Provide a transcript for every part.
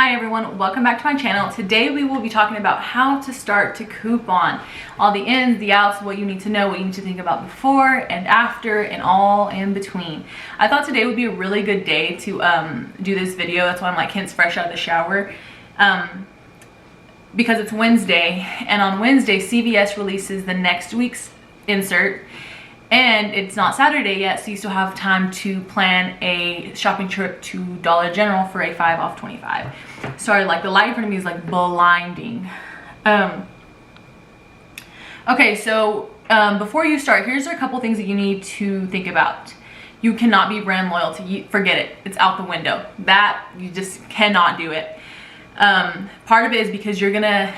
Hi everyone, welcome back to my channel. Today we will be talking about how to start to coupon. All the ins, the outs, what you need to know, what you need to think about before and after, and all in between. I thought today would be a really good day to do this video. That's why I'm like hints fresh out of the shower. Because it's Wednesday, and on Wednesday CVS releases the next week's insert. And it's not Saturday yet, so you still have time to plan a shopping trip to Dollar General for a 5 off 25. Sorry, like the light in front of me is like blinding. Okay, so before you start, here's a couple things that you need to think about. You cannot be brand loyalty. Forget it. It's out the window. That, you just cannot do it. Part of it is because you're gonna,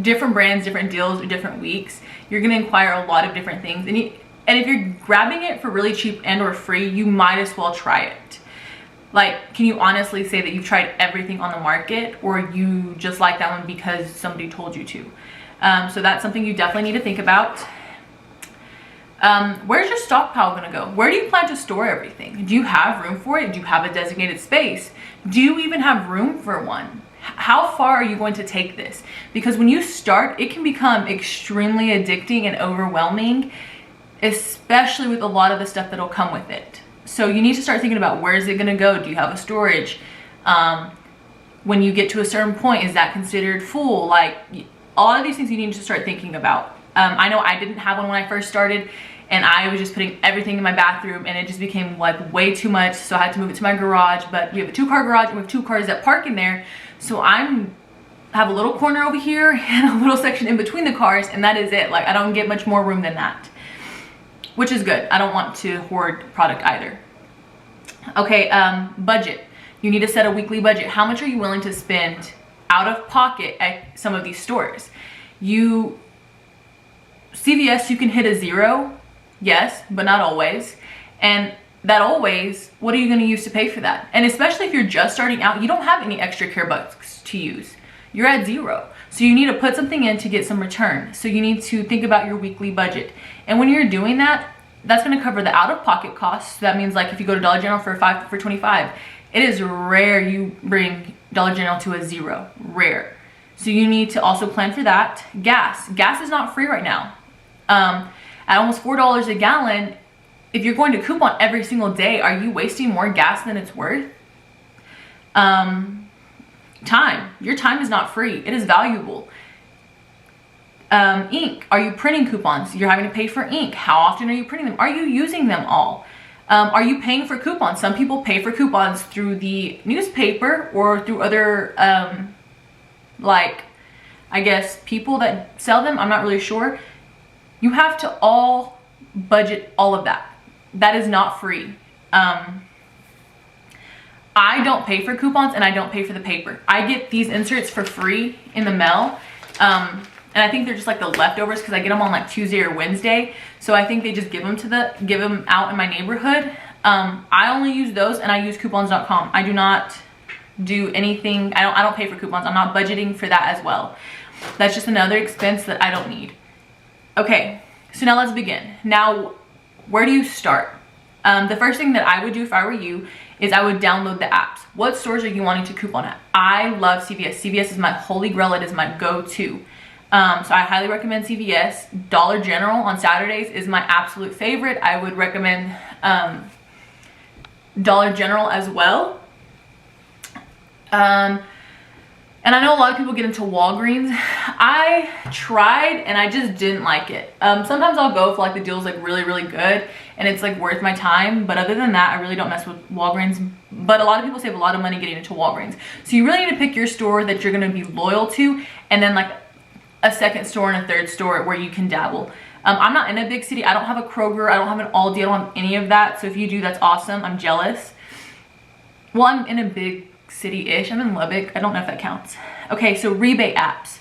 different brands, different deals, or different weeks, you're gonna inquire a lot of different things. And if you're grabbing it for really cheap and or free, you might as well try it. Like, can you honestly say that you've tried everything on the market, or you just like that one because somebody told you to? So that's something you definitely need to think about. Where's your stockpile gonna go? Where do you plan to store everything? Do you have room for it? Do you have a designated space? Do you even have room for one? How far are you going to take this? Because when you start, it can become extremely addicting and overwhelming, especially with a lot of the stuff that'll come with it. So you need to start thinking about, where is it gonna go? Do you have a storage? When you get to a certain point, is that considered full? Like, all of these things you need to start thinking about. I know I didn't have one when I first started, and I was just putting everything in my bathroom, and it just became like way too much, so I had to move it to my garage. But we have a 2-car garage, and we have 2 cars that park in there, so have a little corner over here and a little section in between the cars, and that is it. Like, I don't get much more room than that, which is good. I don't want to hoard product either. Okay, budget. You need to set a weekly budget. How much are you willing to spend out of pocket at some of these stores? CVS, you can hit a 0, yes, but not always. And that always, what are you gonna use to pay for that? And especially if you're just starting out, you don't have any extra care bucks to use. You're at 0. So you need to put something in to get some return. So you need to think about your weekly budget. And when you're doing that, that's gonna cover the out-of-pocket costs. So that means, like, if you go to Dollar General for 5 for 25, it is rare you bring Dollar General to a 0, rare. So you need to also plan for that. Gas is not free right now. At almost $4 a gallon, if you're going to coupon every single day, are you wasting more gas than it's worth? Time. Your time is not free. It is valuable. Ink. Are you printing coupons? You're having to pay for ink. How often are you printing them? Are you using them all? Are you paying for coupons? Some people pay for coupons through the newspaper or through other, like, I guess, people that sell them. I'm not really sure. You have to all budget all of that. That is not free. I don't pay for coupons, and I don't pay for the paper. I get these inserts for free in the mail. And I think they're just like the leftovers, because I get them on like Tuesday or Wednesday. So I think they just give them out in my neighborhood. I only use those, and I use coupons.com. I do not do anything. I don't pay for coupons. I'm not budgeting for that as well. That's just another expense that I don't need. Okay, so now let's begin. Now, where do you start? The first thing that I would do if I were you is I would download the apps. What stores are you wanting to coupon at? I love CVS. CVS is my holy grail. It is my go-to. So I highly recommend CVS. Dollar General on Saturdays is my absolute favorite. I would recommend Dollar General as well. And I know a lot of people get into Walgreens. I tried, and I just didn't like it. Sometimes I'll go if like the deal's like really, really good and it's like worth my time. But other than that, I really don't mess with Walgreens. But a lot of people save a lot of money getting into Walgreens. So you really need to pick your store that you're gonna be loyal to, and then like a second store and a third store where you can dabble. I'm not in a big city. I don't have a Kroger. I don't have an Aldi. I don't have any of that. So if you do, that's awesome. I'm jealous. Well, I'm in a big city-ish. I'm in Lubbock. I don't know if that counts. Okay, so rebate apps.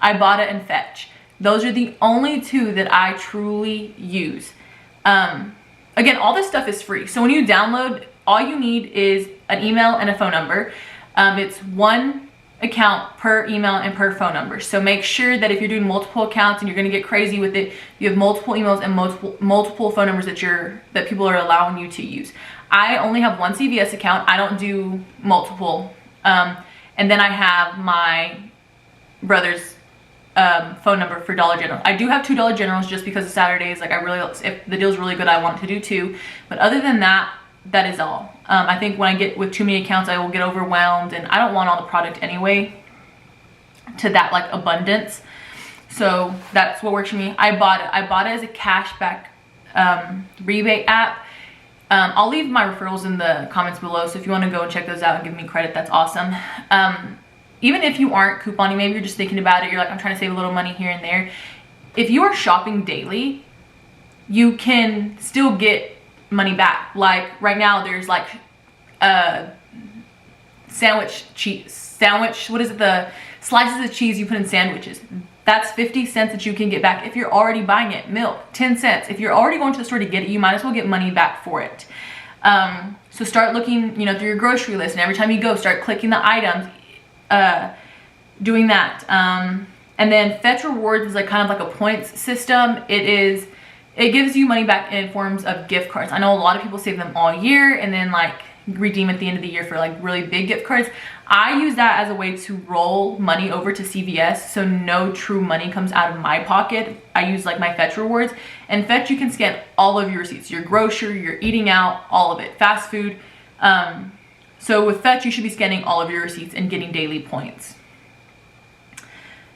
Ibotta and Fetch. Those are the only 2 that I truly use. Again, all this stuff is free. So when you download, all you need is an email and a phone number. It's 1 account per email and per phone number. So make sure that if you're doing multiple accounts and you're gonna get crazy with it, you have multiple emails and multiple phone numbers that people are allowing you to use. I only have 1 CVS account. I don't do multiple. And then I have my brother's phone number for Dollar General. I do have 2 Dollar Generals just because of Saturdays. Like, I really, if the deal's really good, I want to do 2. But other than that, that is all. I think when I get with too many accounts, I will get overwhelmed, and I don't want all the product anyway to that like abundance. So that's what works for me. Ibotta as a cashback rebate app. I'll leave my referrals in the comments below, so if you want to go and check those out and give me credit, that's awesome. Even if you aren't couponing, maybe you're just thinking about it, you're like, I'm trying to save a little money here and there. If you are shopping daily, you can still get money back. Like right now, there's like sandwich, what is it, the slices of cheese you put in sandwiches. That's 50 cents that you can get back if you're already buying it. Milk, 10 cents. If you're already going to the store to get it, you might as well get money back for it. So start looking, you know, through your grocery list, and every time you go, start clicking the items, doing that. And then Fetch Rewards is like kind of like a points system. It gives you money back in forms of gift cards. I know a lot of people save them all year and then like redeem at the end of the year for like really big gift cards. I use that as a way to roll money over to CVS, so no true money comes out of my pocket. I use like my Fetch Rewards, and Fetch, you can scan all of your receipts, your grocery, your eating out, all of it, fast food. So with Fetch, you should be scanning all of your receipts and getting daily points.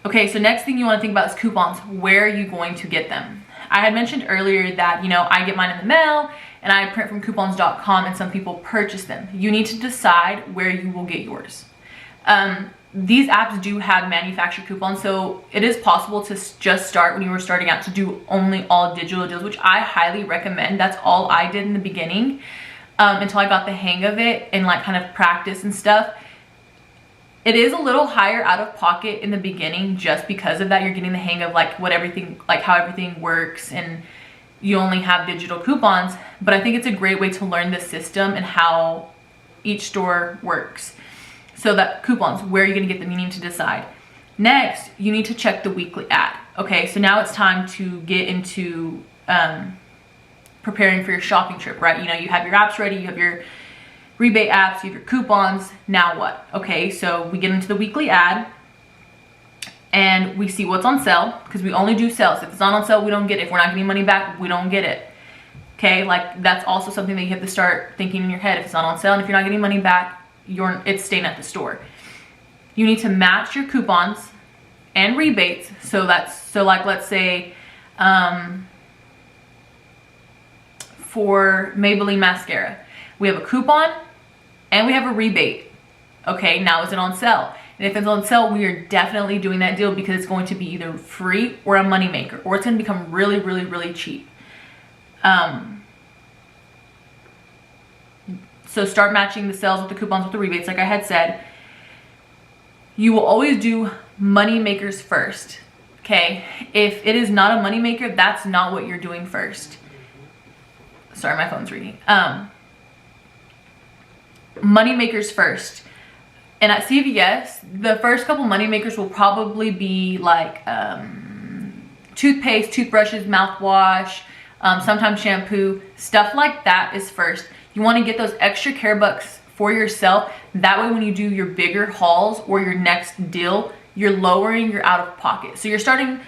Okay, so next thing you want to think about is coupons. Where are you going to get them? I had mentioned earlier that, you know, I get mine in the mail and I print from coupons.com, and some people purchase them. You need to decide where you will get yours. These apps do have manufactured coupons, so it is possible to just start when you were starting out to do only all digital deals, which I highly recommend. That's all I did in the beginning until I got the hang of it and like kind of practice and stuff. It is a little higher out of pocket in the beginning just because of that. You're getting the hang of like how everything works, and you only have digital coupons. But I think it's a great way to learn the system and how each store works. So that coupons, where are you gonna get them? You need to decide. Next, you need to check the weekly ad. Okay, so now it's time to get into preparing for your shopping trip, right? You know, you have your apps ready, you have your rebate apps, you have your coupons. Now what? Okay, so we get into the weekly ad and we see what's on sale, because we only do sales. If it's not on sale, we don't get it. If we're not getting money back, we don't get it. Okay, like that's also something that you have to start thinking in your head. If it's not on sale and if you're not getting money back, it's staying at the store. You need to match your coupons and rebates. So like let's say for Maybelline mascara, we have a coupon and we have a rebate. Okay, now is it on sale? And if it's on sale, we are definitely doing that deal because it's going to be either free or a moneymaker, or it's going to become really, really, really cheap. So start matching the sales with the coupons with the rebates, like I had said. You will always do money makers first, okay? If it is not a money maker, that's not what you're doing first. Sorry, my phone's ringing. Money makers first. And at CVS, the first couple money makers will probably be like toothpaste, toothbrushes, mouthwash, sometimes shampoo, stuff like that is first. You want to get those extra care bucks for yourself. That way when you do your bigger hauls or your next deal, you're lowering your out of pocket. So you're starting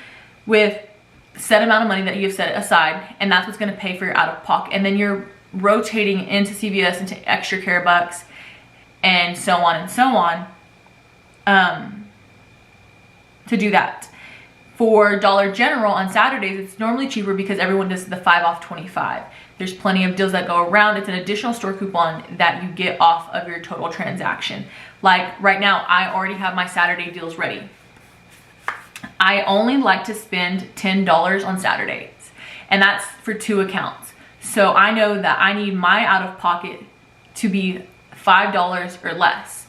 with a set amount of money that you've set aside, and that's what's going to pay for your out of pocket. And then you're rotating into CVS, into extra care bucks, and so on and so on, to do that. For Dollar General on Saturdays, it's normally cheaper because everyone does the 5 off 25. There's plenty of deals that go around. It's an additional store coupon that you get off of your total transaction. Like right now, I already have my Saturday deals ready. I only like to spend $10 on Saturdays, and that's for 2 accounts. So I know that I need my out of pocket to be $5 or less.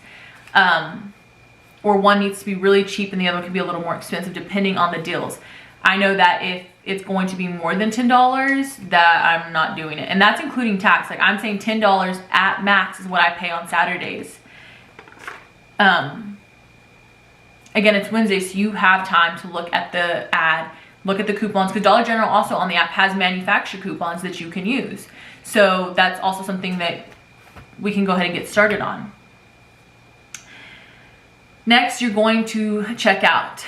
Or one needs to be really cheap and the other can be a little more expensive depending on the deals. I know that if it's going to be more than $10, that I'm not doing it. And that's including tax. Like I'm saying $10 at max is what I pay on Saturdays. Again, it's Wednesday, so you have time to look at the ad, look at the coupons, because Dollar General also on the app has manufactured coupons that you can use. So that's also something that we can go ahead and get started on. Next, you're going to check out.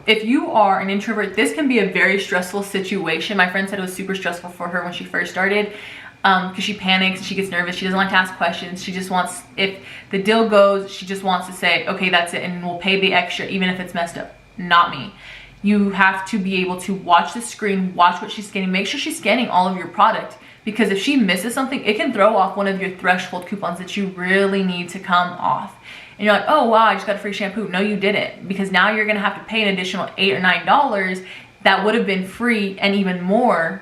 If you are an introvert, this can be a very stressful situation. My friend said it was super stressful for her when she first started, because she panics, she gets nervous, she doesn't like to ask questions. She just wants, if the deal goes, she just wants to say, okay, that's it, and we'll pay the extra even if it's messed up. Not me. You have to be able to watch the screen, watch what she's scanning, make sure she's scanning all of your product, because if she misses something, it can throw off one of your threshold coupons that you really need to come off. And you're like, oh wow, I just got a free shampoo. No, you didn't, because now you're gonna have to pay an additional $8 or $9 that would have been free, and even more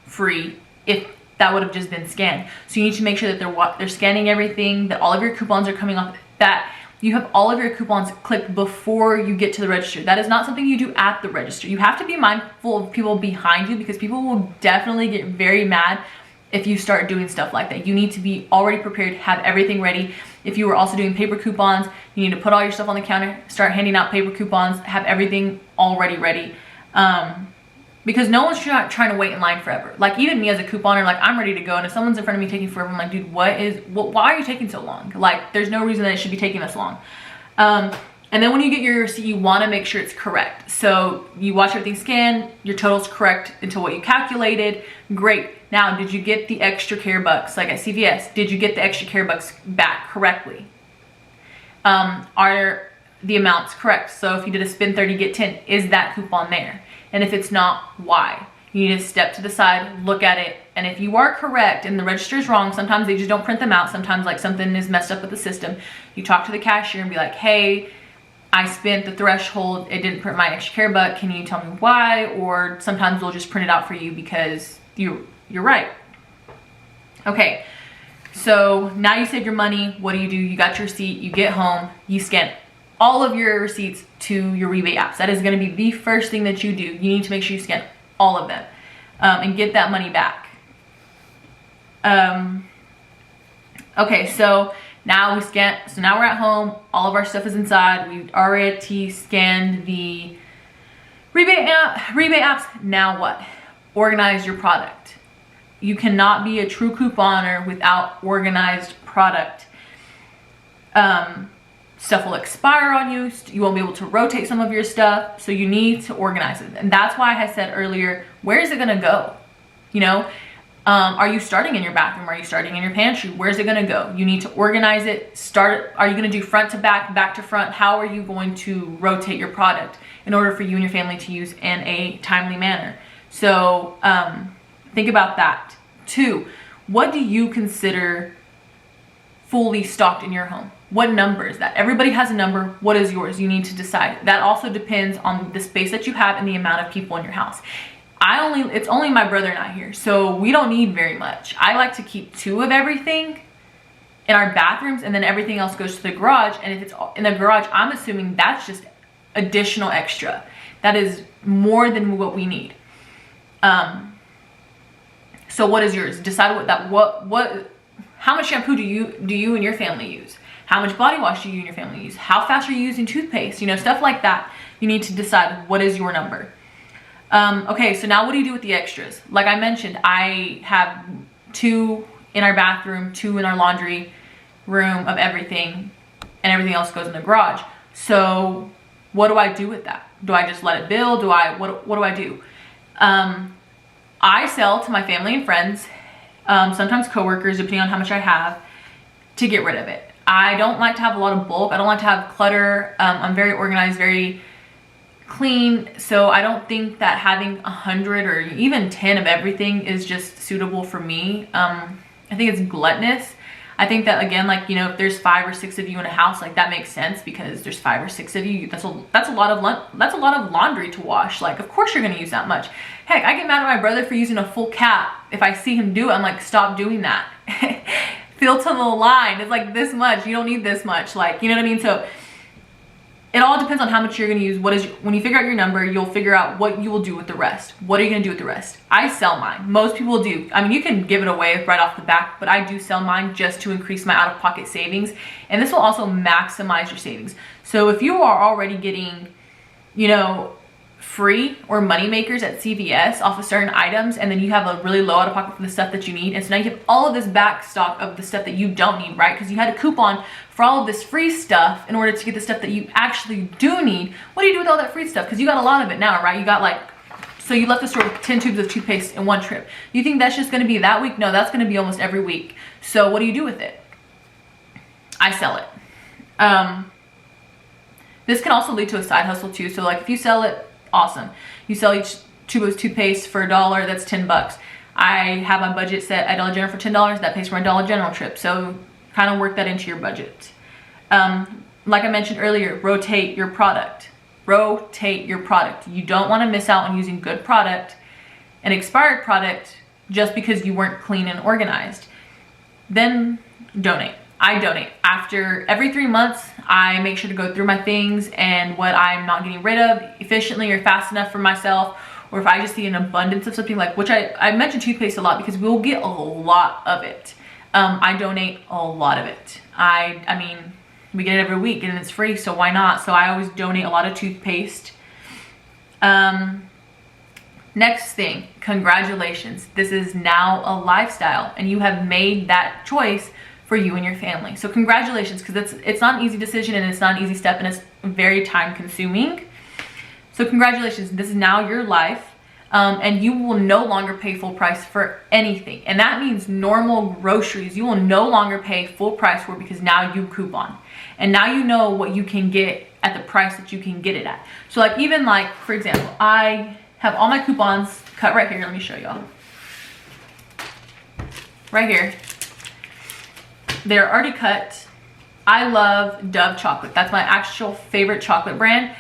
free if that would have just been scanned. So you need to make sure that they're scanning everything, that all of your coupons are coming off, that you have all of your coupons clicked before you get to the register. That is not something you do at the register. You have to be mindful of people behind you, because people will definitely get very mad if you start doing stuff like that. You need to be already prepared, have everything ready. If you were also doing paper coupons, you need to put all your stuff on the counter, start handing out paper coupons, have everything already ready. Because no one's trying to wait in line forever. Like even me as a couponer, like I'm ready to go, and if someone's in front of me taking forever, I'm like, dude, why are you taking so long? Like there's no reason that it should be taking this long. And then when you get your receipt, you want to make sure it's correct. So you watch everything scan, your total's correct into what you calculated. Great. Now, did you get the extra care bucks like at CVS? Did you get the extra care bucks back correctly? Are the amounts correct? So if you did a spend 30, get 10, is that coupon there? And if it's not, why? You need to step to the side, look at it, and if you are correct and the register is wrong, sometimes they just don't print them out. Sometimes like something is messed up with the system. You talk to the cashier and be like, hey, I spent the threshold, it didn't print my extra care buck, can you tell me why? Or sometimes they'll just print it out for you because you're right. Okay, so now you saved your money. What do? You got your receipt, you get home, you scan all of your receipts to your rebate apps. That is gonna be the first thing that you do. You need to make sure you scan all of them and get that money back. Okay, so now we scan, so now we're at home, all of our stuff is inside, we've already scanned the rebate apps. Now what? Organize your product. You cannot be a true couponer without organized product. Stuff will expire on you, you won't be able to rotate some of your stuff, so you need to organize it. And that's why I said earlier, where is it gonna go? You know, are you starting in your bathroom? Are you starting in your pantry? Where's it gonna go? You need to organize it. Are you gonna do front to back, back to front? How are you going to rotate your product in order for you and your family to use in a timely manner? So think about that. 2, what do you consider fully stocked in your home? What number is that? Everybody has a number. What is yours? You need to decide. That also depends on the space that you have and the amount of people in your house. It's only my brother and I here, so we don't need very much. I like to keep 2 of everything in our bathrooms, and then everything else goes to the garage. And if it's in the garage, I'm assuming that's just additional extra. That is more than what we need. So what is yours? Decide how much shampoo do you and your family use? How much body wash do you and your family use? How fast are you using toothpaste? You know, stuff like that. You need to decide what is your number. Okay, so now what do you do with the extras? Like I mentioned, I have 2 in our bathroom, 2 in our laundry room of everything, and everything else goes in the garage. So what do I do with that? Do I just let it build? What do I do? I sell to my family and friends, sometimes coworkers, depending on how much I have, to get rid of it. I don't like to have a lot of bulk. I don't like to have clutter. I'm very organized, very clean. So I don't think that having 100 or even 10 of everything is just suitable for me. I think it's gluttonous. I think that, again, like, you know, if there's 5 or 6 of you in a house, like that makes sense, because there's 5 or 6 of you. That's a lot of laundry to wash. Like, of course you're gonna use that much. Heck, I get mad at my brother for using a full cap. If I see him do it, I'm like, stop doing that. Fill to the line. It's like this much. You don't need this much. Like, you know what I mean? So it all depends on how much you're gonna use. When you figure out your number, you'll figure out what you will do with the rest. What are you gonna do with the rest? I sell mine. Most people do. I mean, you can give it away right off the bat, but I do sell mine just to increase my out-of-pocket savings. And this will also maximize your savings. So if you are already getting, you know, free or money makers at CVS off of certain items, and then you have a really low out of pocket for the stuff that you need, and so now you have all of this back stock of the stuff that you don't need, right? Because you had a coupon for all of this free stuff in order to get the stuff that you actually do need. What do you do with all that free stuff? Because you got a lot of it now, right? You got like, so you left the store with 10 tubes of toothpaste in one trip. You think that's just gonna be that week? No, that's gonna be almost every week. So what do you do with it? I sell it. This can also lead to a side hustle too. So like if you sell it, awesome. You sell each tube of toothpaste for $1, that's 10 bucks. I have my budget set at Dollar General for $10, that pays for my Dollar General trip. So kind of work that into your budget. Like I mentioned earlier, rotate your product. Rotate your product. You don't want to miss out on using good product and expired product just because you weren't clean and organized. Then donate. I donate. After every 3 months, I make sure to go through my things and what I'm not getting rid of efficiently or fast enough for myself, or if I just see an abundance of something, like, which I mention toothpaste a lot because we'll get a lot of it. I donate a lot of it. I mean, we get it every week and it's free, so why not? So I always donate a lot of toothpaste. Next thing, congratulations. This is now a lifestyle and you have made that choice for you and your family. So congratulations, because it's not an easy decision and it's not an easy step and it's very time consuming. So congratulations, this is now your life. And you will no longer pay full price for anything. And that means normal groceries, you will no longer pay full price for, because now you coupon. And now you know what you can get at the price that you can get it at. So like, even like, for example, I have all my coupons cut right here. Let me show y'all. Right here. They're already cut. I love Dove chocolate. That's my actual favorite chocolate brand.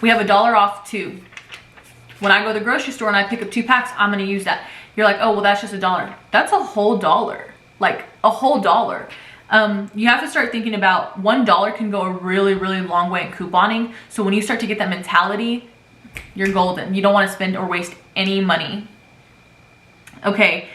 We have $1 off too. When I go to the grocery store and I pick up 2 packs, I'm gonna use that. You're like, oh, well, that's just $1. That's a whole dollar, like a whole dollar. You have to start thinking about $1 can go a really, really long way in couponing. So when you start to get that mentality, you're golden. You don't wanna spend or waste any money. Okay,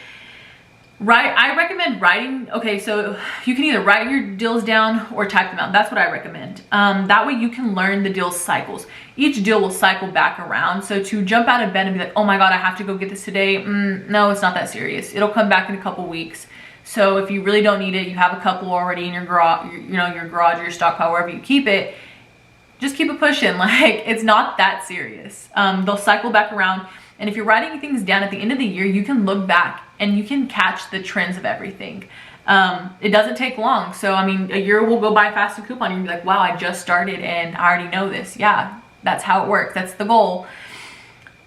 I recommend writing. Okay, so you can either write your deals down or type them out. That's what I recommend. That way you can learn the deal cycles. Each deal will cycle back around. So to jump out of bed and be like, oh my God, I have to go get this today. No, it's not that serious. It'll come back in a couple weeks. So if you really don't need it, you have a couple already in your garage, your garage or your stockpile, wherever you keep it, just keep it pushing. Like, it's not that serious. They'll cycle back around. And if you're writing things down at the end of the year, you can look back and you can catch the trends of everything. It doesn't take long. So, I mean, a year will go by fast in coupon. You'll be like, wow, I just started and I already know this. Yeah, that's how it works. That's the goal.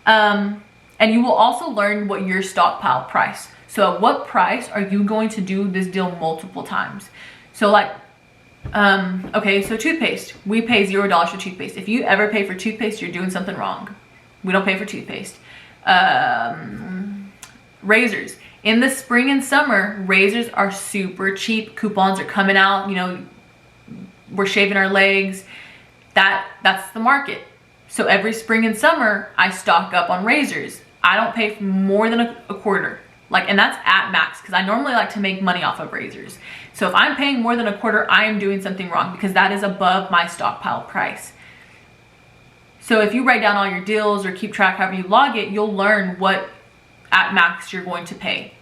And you will also learn what your stockpile price. So at what price are you going to do this deal multiple times? So like, okay, so toothpaste. We pay $0 for toothpaste. If you ever pay for toothpaste, you're doing something wrong. We don't pay for toothpaste. Razors. In the spring and summer, razors are super cheap. Coupons are coming out, we're shaving our legs. That's the market. So every spring and summer, I stock up on razors. I don't pay for more than a quarter. And that's at max, because I normally like to make money off of razors. So if I'm paying more than a quarter, I am doing something wrong, because that is above my stockpile price. So if you write down all your deals or keep track however you log it, you'll learn what at max you're going to pay.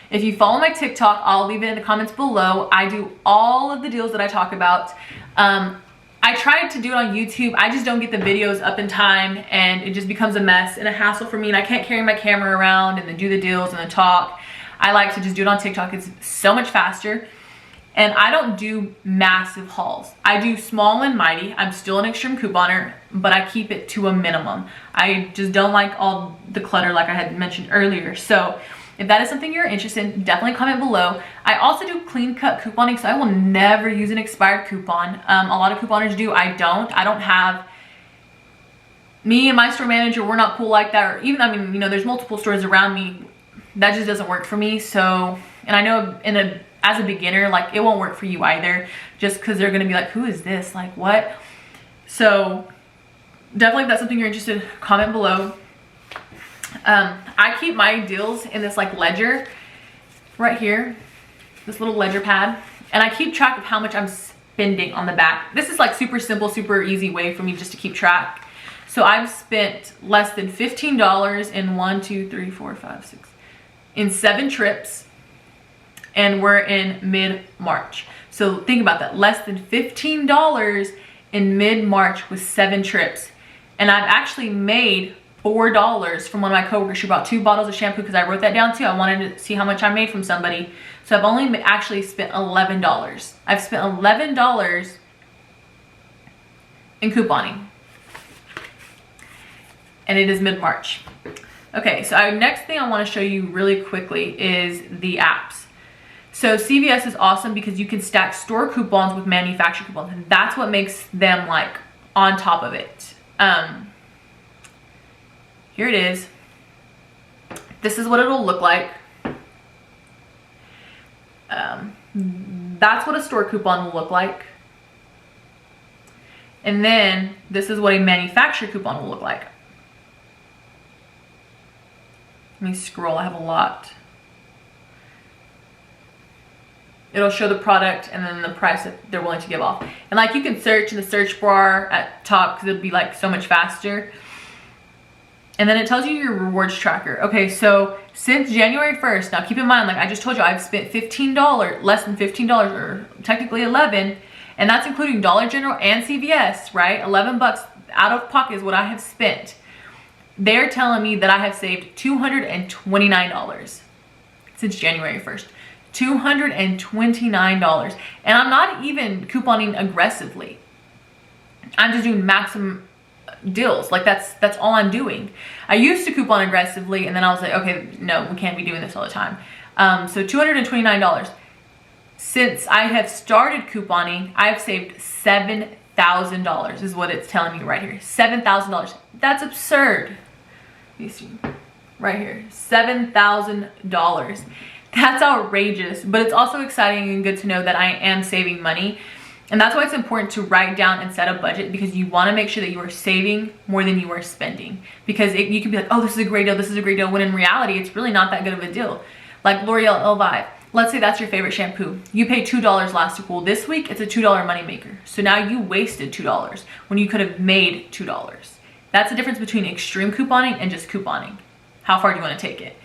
If you follow my TikTok, I'll leave it in the comments below. I do all of the deals that I talk about. I tried to do it on YouTube. I just don't get the videos up in time, and it just becomes a mess and a hassle for me, and I can't carry my camera around and then do the deals and then talk. I like to just do it on TikTok. It's so much faster. And I don't do massive hauls. I do small and mighty. I'm still an extreme couponer, but I keep it to a minimum. I just don't like all the clutter like I had mentioned earlier. So if that is something you're interested in, definitely comment below. I also do clean cut couponing, so I will never use an expired coupon. A lot of couponers do. I don't have, me and my store manager, we're not cool like that. Or even, there's multiple stores around me. That just doesn't work for me. So, and I know as a beginner, it won't work for you either, just because they're gonna be like, who is this? Like, what? So definitely, if that's something you're interested in, comment below. I keep my deals in this ledger right here, this little ledger pad, and I keep track of how much I'm spending on the back. This is super simple, super easy way for me just to keep track. So I've spent less than $15 in 1, 2, 3, 4, 5, 6, in 7 trips. and we're in mid-March. So think about that, less than $15 in mid-March with 7 trips. And I've actually made $4 from one of my coworkers. She bought 2 bottles of shampoo because I wrote that down too. I wanted to see how much I made from somebody. So I've only actually spent $11. I've spent $11 in couponing. And it is mid-March. Okay, so next thing I want to show you really quickly is the apps. So CVS is awesome because you can stack store coupons with manufacturer coupons, and that's what makes them like on top of it. Here it is. This is what it'll look like. That's what a store coupon will look like. And then this is what a manufacturer coupon will look like. Let me scroll, I have a lot. It'll show the product and then the price that they're willing to give off. And like you can search in the search bar at top because it'll be like so much faster. And then it tells you your rewards tracker. Okay, so since January 1st, now keep in mind, like I just told you, I've spent $15, less than $15, or technically 11, and that's including Dollar General and CVS, right? 11 bucks out of pocket is what I have spent. They're telling me that I have saved $229 since January 1st. $229. And I'm not even couponing aggressively. I'm just doing maximum deals. Like that's all I'm doing. I used to coupon aggressively and then I was like, okay, no, we can't be doing this all the time. So $229. Since I have started couponing, I've saved $7,000 is what it's telling me right here. $7,000. That's absurd. Let me see. Right here. $7,000. That's outrageous, but it's also exciting and good to know that I am saving money. And that's why it's important to write down and set a budget, because you want to make sure that you are saving more than you are spending. Because you can be like, oh, this is a great deal, this is a great deal, when in reality, it's really not that good of a deal. Like L'Oreal Elvive. Let's say that's your favorite shampoo. You paid $2 last week. Well, this week, it's a $2 moneymaker. So now you wasted $2 when you could have made $2. That's the difference between extreme couponing and just couponing. How far do you want to take it?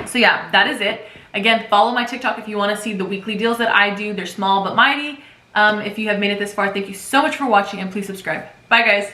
So yeah, that is it. Again, follow my TikTok if you want to see the weekly deals that I do. They're small but mighty. If you have made it this far, thank you so much for watching, and please subscribe. Bye guys.